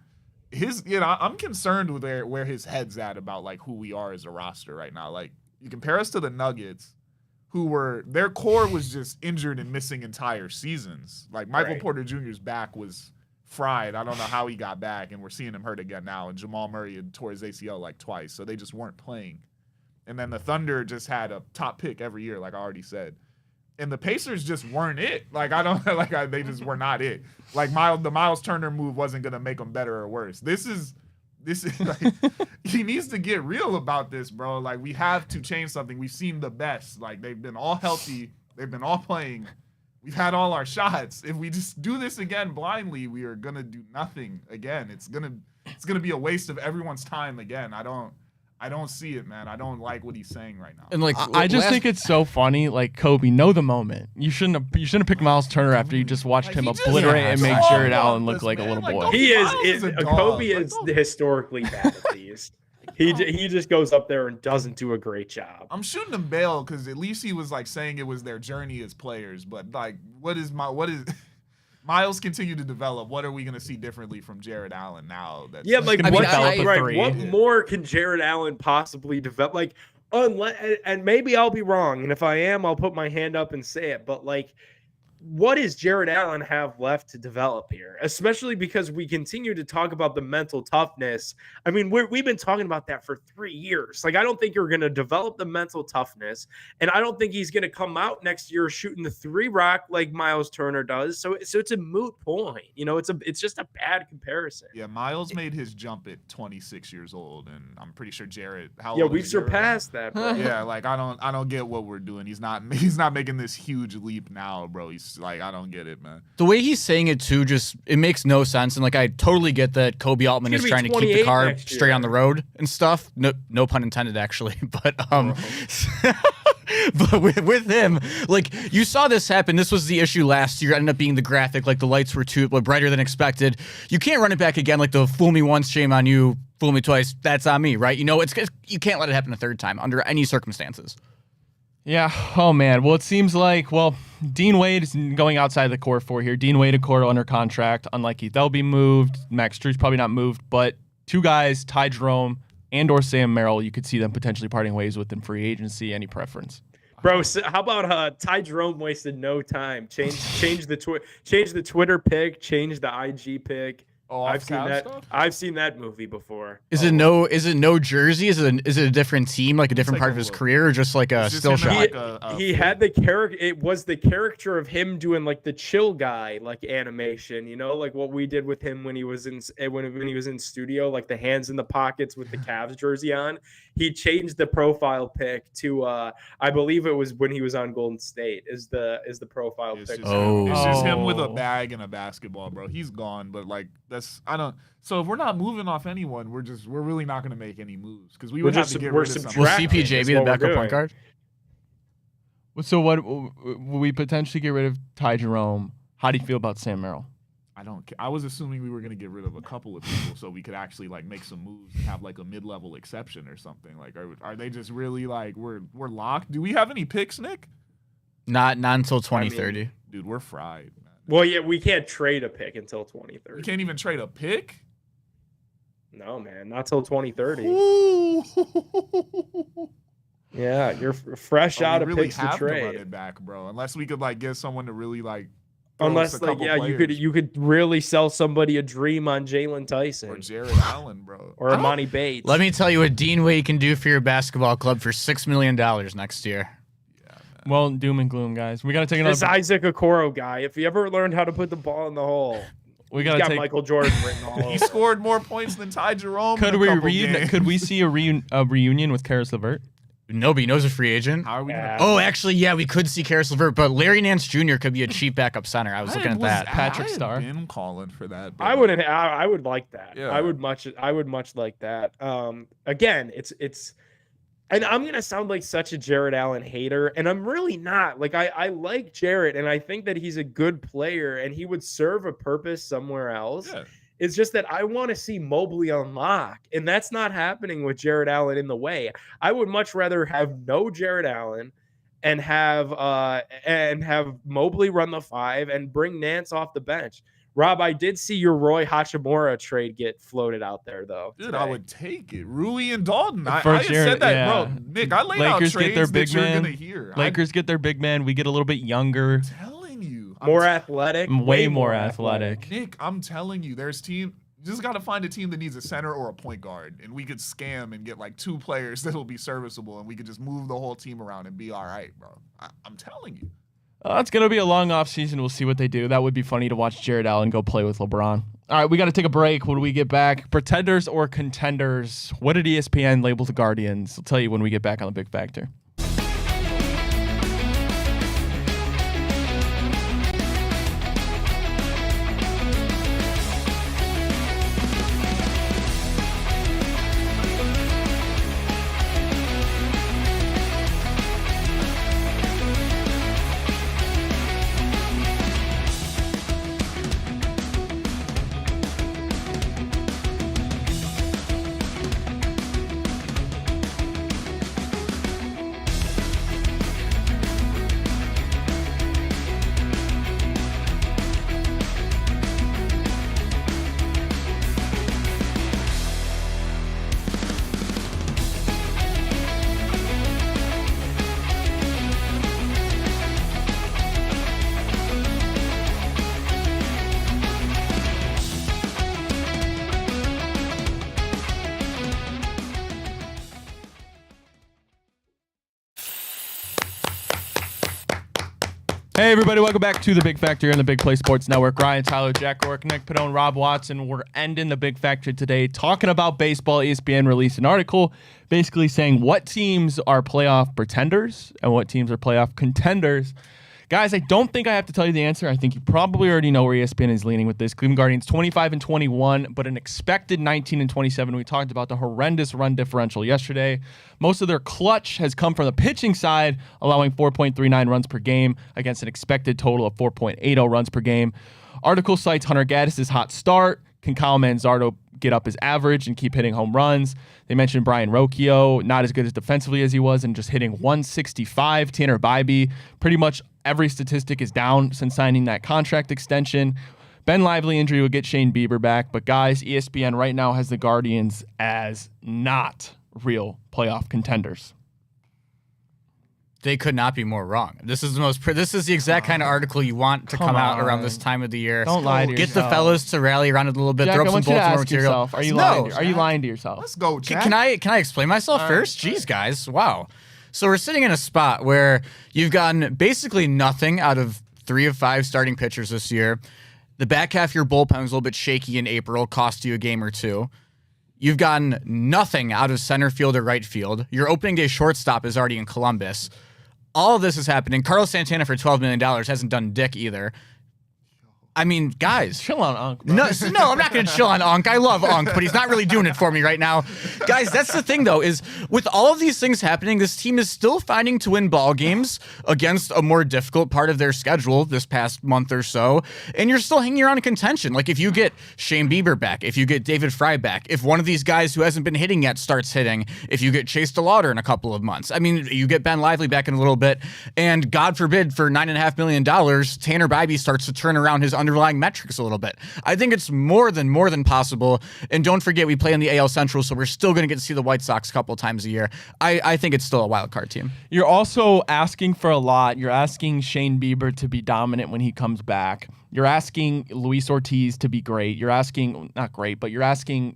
I'm concerned with where his head's at about like who we are as a roster right now. Like, you compare us to the Nuggets, their core was just injured and missing entire seasons. Like, Michael Porter Jr.'s back was fried. I don't know how he got back, and we're seeing him hurt again now. And Jamal Murray had tore his ACL like twice, so they just weren't playing. And then the Thunder just had a top pick every year, like I already said. And the Pacers just weren't it. Like, they just were not it. Like, the Miles Turner move wasn't going to make them better or worse. This is like, he needs to get real about this, bro. Like, we have to change something. We've seen the best. Like, they've been all healthy. They've been all playing. We've had all our shots. If we just do this again blindly, we are going to do nothing again. It's going to be a waste of everyone's time again. I don't see it, man. I don't like what he's saying right now. And like, I just think it's so funny. Like, Kobe, know the moment. You shouldn't have picked Miles Turner after you just watched him obliterate and make Jared Allen look like a little boy. Kobe is historically bad at these. He just goes up there and doesn't do a great job. I'm shooting him bail because at least he was like saying it was their journey as players. But like, what is Miles continue to develop? What are we going to see differently from Jared Allen now? What more can Jared Allen possibly develop? Like, and maybe I'll be wrong, and if I am, I'll put my hand up and say it. But like, what does Jared Allen have left to develop here? Especially because we continue to talk about the mental toughness. I mean, we've been talking about that for 3 years. Like, I don't think you're going to develop the mental toughness, and I don't think he's going to come out next year shooting the 3 rock like Miles Turner does. So it's a moot point. It's just a bad comparison. Yeah, Miles made his jump at 26 years old, and I'm pretty sure Jared. We've surpassed that, bro. Yeah, like I don't get what we're doing. He's not making this huge leap now, bro. He's like, I don't get it, man. The way he's saying it too, it makes no sense. And like, I totally get that Koby Altman is trying to keep the car straight on the road and stuff. No pun intended, actually. But but with him, like, you saw this happen. This was the issue last year. It ended up being the graphic. Like, the lights were too brighter than expected. You can't run it back again. Like, the fool me once, shame on you. Fool me twice, that's on me, right? You can't let it happen a third time under any circumstances. Yeah. Oh, man. Well, it seems like, Dean Wade is going outside the core 4 here. Dean Wade and core under contract. Unlike Keith, they'll be moved. Max Strus probably not moved. But 2 guys, Ty Jerome and or Sam Merrill, you could see them potentially parting ways with in free agency. Any preference? Bro, how about Ty Jerome wasted no time. Change the Twitter pic, change the IG pic. Oh, I've seen that movie before. Is it no jersey? Is it a different team, like a different part of his career, or just like a still shot? He had the character. It was the character of him doing like the chill guy, like animation. Like what we did with him when he was in studio, like the hands in the pockets with the Cavs jersey on. He changed the profile pic to I believe it was when he was on Golden State. Is the profile pic? It's just him with a bag and a basketball, bro. He's gone, but like I don't. So if we're not moving off anyone, we're really not going to make any moves because we would have to get rid of some. Will CPJ be the backup point guard? So what will we potentially get rid of Ty Jerome? How do you feel about Sam Merrill? I was assuming we were going to get rid of a couple of people so we could actually like make some moves and have like a mid-level exception or something. Like, are they just really like we're locked? Do we have any picks, Nick? Not until 2030. I mean, dude, we're fried, man. Well, yeah, we can't trade a pick until 2030. We can't even trade a pick? No, man, not till 2030. Yeah, you're fresh out of really picks have to trade. To run it back, bro. Unless we could like get someone to really like. Unless like you could really sell somebody a dream on Jalen Tyson or Jared Allen, bro, or Amani Bates. Let me tell you what Dean Wade can do for your basketball club for $6 million next year. Well, doom and gloom, guys. We got to take another. This Isaac Okoro guy. If he ever learned how to put the ball in the hole, we got Michael Jordan written all over. He scored more points than Ty Jerome. Could we see a reunion with Karis LeVert? Nobody knows a free agent. How are we gonna actually, yeah, we could see Karis LeVert, but Larry Nance Jr. could be a cheap backup center. I was looking at that. Patrick Starr. Been calling for that. I would like that. Yeah. I would much like that. Again, it's. And I'm going to sound like such a Jared Allen hater, and I'm really not. Like, I like Jared, and I think that he's a good player, and he would serve a purpose somewhere else. Yeah. It's just that I want to see Mobley unlock, and that's not happening with Jared Allen in the way. I would much rather have no Jared Allen and have Mobley run the 5 and bring Nance off the bench. Rob, I did see your Roy Hachimura trade get floated out there, though. Dude, today. I would take it. Rui and Dalton. I Jared, said that, yeah. bro. Nick, I laid Lakers out trades get their big that you're man. going to hear. Lakers get their big man. We get a little bit younger. I'm telling you. More athletic. Way more athletic. Nick, I'm telling you, there's team. You just got to find a team that needs a center or a point guard, and we could scam and get like 2 players that'll be serviceable, and we could just move the whole team around and be all right, bro. I'm telling you. It's going to be a long offseason. We'll see what they do. That would be funny to watch Jared Allen go play with LeBron. All right, we got to take a break. When we get back, pretenders or contenders? What did ESPN label the Guardians? I'll tell you when we get back on the Big Factor. Hey, everybody. Welcome back to the Big Factor and the Big Play Sports Network. Ryan, Tyler, Jack Rourke, Nick Padone, Rob Watson. We're ending the Big Factor today talking about baseball. ESPN released an article basically saying what teams are playoff pretenders and what teams are playoff contenders. Guys, I don't think I have to tell you the answer. I think you probably already know where ESPN is leaning with this. Cleveland Guardians 25-21, but an expected 19-27. We talked about the horrendous run differential yesterday. Most of their clutch has come from the pitching side, allowing 4.39 runs per game against an expected total of 4.80 runs per game. Article cites Hunter Gaddis' hot start. Can Kyle Manzardo get up his average and keep hitting home runs? They mentioned Brian Rocchio, not as good as defensively as he was, and just hitting 165. Tanner Bybee, pretty much every statistic is down since signing that contract extension. Ben Lively injury will get Shane Bieber back, but guys, ESPN right now has the Guardians as not real playoff contenders. They could not be more wrong. This is the exact kind of article you want to come out around this time of the year. Don't lie to Get yourself. the fellas to rally around it a little bit. Jack, throw I up some want you to Baltimore ask material. yourself, are you lying to yourself? Let's go, Jack. Can I explain myself first? Jeez, guys. Wow. So we're sitting in a spot where you've gotten basically nothing out of 3 of 5 starting pitchers this year. The back half of your bullpen was a little bit shaky in April, cost you a game or 2. You've gotten nothing out of center field or right field. Your opening day shortstop is already in Columbus. All of this is happening. Carlos Santana for $12 million hasn't done dick either. I mean, guys. Chill on Unc, bro. No, I'm not going to chill on Unc. I love Unc, but he's not really doing it for me right now. Guys, that's the thing, though, is with all of these things happening, this team is still finding to win ball games against a more difficult part of their schedule this past month or so, and you're still hanging around in contention. Like, if you get Shane Bieber back, if you get David Fry back, if one of these guys who hasn't been hitting yet starts hitting, if you get Chase DeLauder in a couple of months, I mean, you get Ben Lively back in a little bit, and God forbid, for $9.5 million, Tanner Bybee starts to turn around his underlying metrics a little bit. I think it's more than possible. And don't forget, we play in the AL Central, so we're still going to get to see the White Sox a couple of times a year. I think it's still a wild card team. You're also asking for a lot. You're asking Shane Bieber to be dominant when he comes back. You're asking Luis Ortiz to be great. You're asking, not great, but you're asking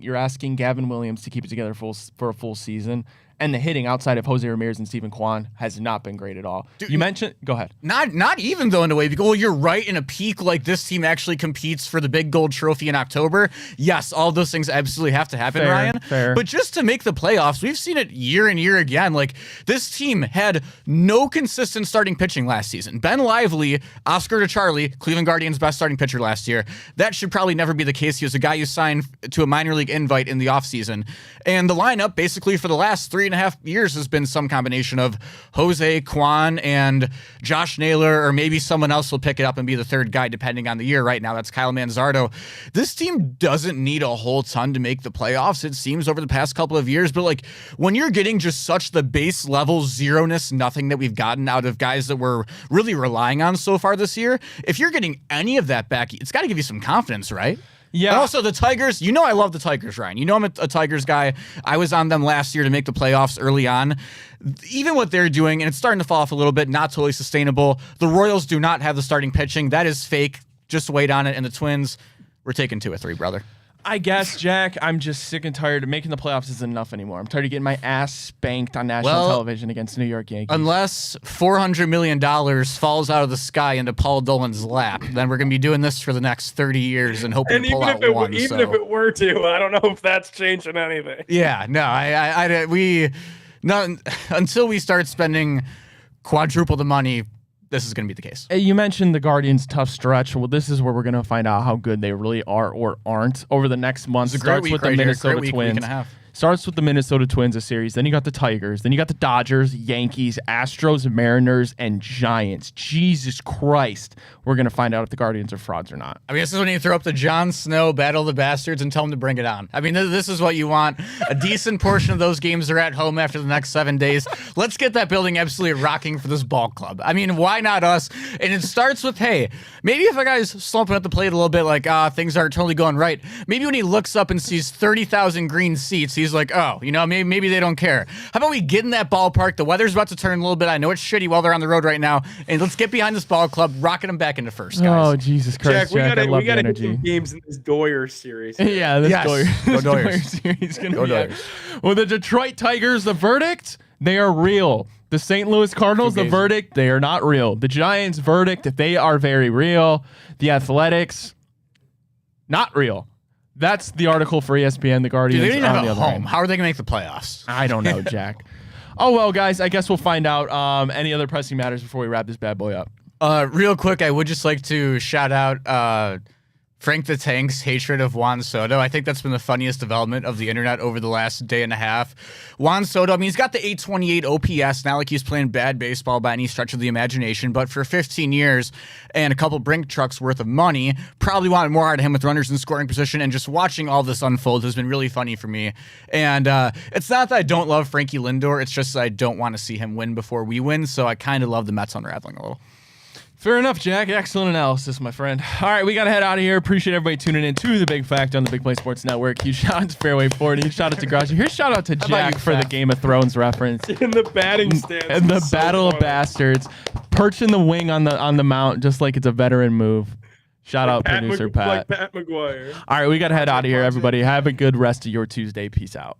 Gavin Williams to keep it together for a full season. And the hitting outside of Jose Ramirez and Steven Kwan has not been great at all. Dude, you mentioned, go ahead. Not even though in a way, because well, you're right, in a peak like this team actually competes for the big gold trophy in October. Yes, all those things absolutely have to happen, Ryan. Fair. But just to make the playoffs, we've seen it year and year again. Like, this team had no consistent starting pitching last season. Ben Lively, Oscar DeCharlie, Cleveland Guardians' best starting pitcher last year. That should probably never be the case. He was a guy you signed to a minor league invite in the offseason. And the lineup basically for the last 3.5 years has been some combination of Jose, Kwan, and Josh Naylor, or maybe someone else will pick it up and be the third guy depending on the year. Right now, that's Kyle Manzardo. This team doesn't need a whole ton to make the playoffs, it seems, over the past couple of years. But like, when you're getting just such the base level zeroness, nothing that we've gotten out of guys that we're really relying on so far this year, if you're getting any of that back, it's got to give you some confidence, right? Yeah. And also the Tigers, you know I love the Tigers, Ryan. You know I'm a Tigers guy. I was on them last year to make the playoffs early on. Even what they're doing, and it's starting to fall off a little bit, not totally sustainable. The Royals do not have the starting pitching. That is fake. Just wait on it. And the Twins, we're taking 2 or 3, brother. I guess, Jack, I'm just sick and tired of making the playoffs isn't enough anymore. I'm tired of getting my ass spanked on national television against New York Yankees. Unless $400 million falls out of the sky into Paul Dolan's lap, then we're going to be doing this for the next 30 years and hoping to pull out one. Even if it were to, I don't know if that's changing anything. Yeah, no, until we start spending quadruple the money, this is going to be the case. You mentioned the Guardians' tough stretch. Well, this is where we're going to find out how good they really are or aren't over the next month. Starts with the Minnesota Twins. Starts with the Minnesota Twins, a series. Then you got the Tigers. Then you got the Dodgers, Yankees, Astros, Mariners, and Giants. Jesus Christ. We're going to find out if the Guardians are frauds or not. I mean, this is when you throw up the Jon Snow Battle of the Bastards and tell them to bring it on. I mean, this is what you want. A decent portion of those games are at home after the next 7 days. Let's get that building absolutely rocking for this ball club. I mean, why not us? And it starts with, hey, maybe if a guy's slumping at the plate a little bit, like, things aren't totally going right, maybe when he looks up and sees 30,000 green seats, he's like, oh, you know, maybe they don't care. How about we get in that ballpark? The weather's about to turn a little bit. I know it's shitty while they're on the road right now. And let's get behind this ball club, rocking them back into first, guys. Oh, Jesus Christ, Jack, I love the energy. Get some games in this Doyer series. Yeah, this Doyer series is going to be well, the Detroit Tigers, the verdict, they are real. The St. Louis Cardinals, the verdict, they are not real. The Giants' verdict, they are very real. The Athletics, not real. That's the article for ESPN. The Guardians. Dude, they didn't have a home. How are they going to make the playoffs? I don't know, Jack. Oh, well, guys, I guess we'll find out any other pressing matters before we wrap this bad boy up. Real quick, I would just like to shout out Frank the Tank's hatred of Juan Soto. I think that's been the funniest development of the internet over the last day and a half. Juan Soto, I mean, he's got the 828 OPS, not like he's playing bad baseball by any stretch of the imagination, but for 15 years and a couple brink trucks worth of money, probably wanted more out of him with runners in scoring position, and just watching all this unfold has been really funny for me. And it's not that I don't love Frankie Lindor, it's just that I don't want to see him win before we win, so I kind of love the Mets unraveling a little. Fair enough, Jack. Excellent analysis, my friend. All right, we got to head out of here. Appreciate everybody tuning in to The Big Fact on the Big Play Sports Network. Huge shout out to Fairway 40. Huge shout out to Grouchy. Here's shout out to Jack for the Game of Thrones reference. In the batting stance. And the Battle of Bastards. Perching the wing on the mount just like it's a veteran move. Shout out producer Pat. Like Pat McGuire. All right, we got to head out of here, everybody. Have a good rest of your Tuesday. Peace out.